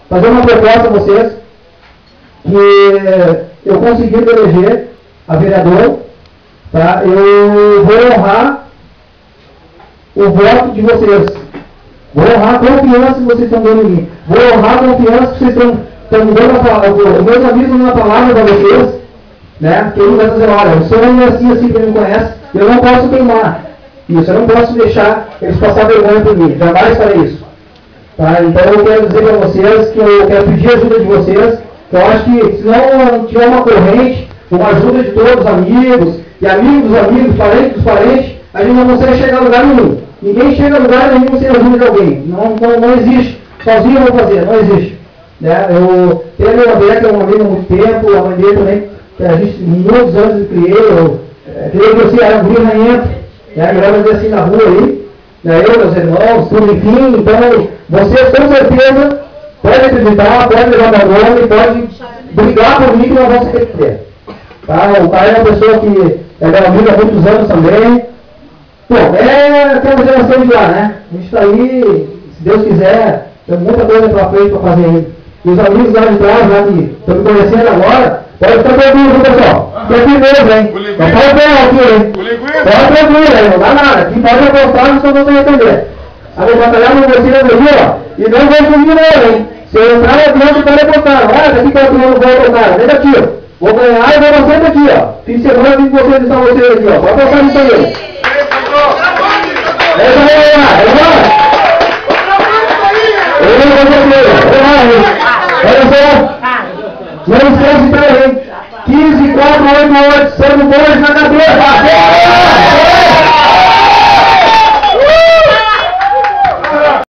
fazer uma proposta a vocês, que eu consegui eleger a vereador, tá? Eu vou honrar o voto de vocês. Vou honrar a confiança que vocês estão dando em mim. Vou honrar a confiança que vocês estão me dando a palavra. Os meus amigos dando a palavra para vocês, né? Que eles vão dizer, olha, o senhor não é assim que ele me conhece, eu não posso queimar isso, eu não posso deixar eles passar vergonha por mim, jamais farei isso. Tá? Então eu quero dizer para vocês que eu quero pedir a ajuda de vocês, que eu acho que se não tiver uma corrente, uma ajuda de todos os amigos, e amigos dos amigos, parentes dos parentes, a gente não consegue chegar a lugar nenhum. Ninguém chega a lugar nenhum sem a ajuda de alguém. Não existe. Sozinho eu vou fazer, não existe. Né? Eu tenho a minha mulher, que é uma amiga há muito tempo, a mãe dele também, que a gente, muitos anos eu criei, criei que eu era um guri ranhento, né? Mirava dizer assim na rua aí, né? Eu, meus irmãos, tudo, enfim. Então, vocês com certeza podem acreditar, podem levar meu nome, podem brigar por mim que não vão se arrepender. Tá? O Caio é uma pessoa que é meu amigo há muitos anos também. Bom, aquela geração de lá, né? A gente está aí, se Deus quiser, tem muita coisa para frente para fazer ainda. E os amigos lá de trás, lá que estão me conhecendo agora, pode ficar tranquilo, viu, pessoal? Fica aqui mesmo, hein? Não pode pegar aqui, hein? Pode tranquilo, hein? Não dá nada. Aqui pode apostar, não só vão se arrepender. A vou batalhar com vocês aqui, ó. E não vou subir não, hein? Se eu entrar adiante, pode apostar. Olha, daqui para o outro vou apostar. Vem daqui, ó. Vou ganhar e vou vocês aqui, ó. Fim de semana eu vim com vocês aqui, ó. Pode apostar nisso aí. Olha só, não esquece então, hein? 15, 4, 8, 8, Santo Borges na cabeça!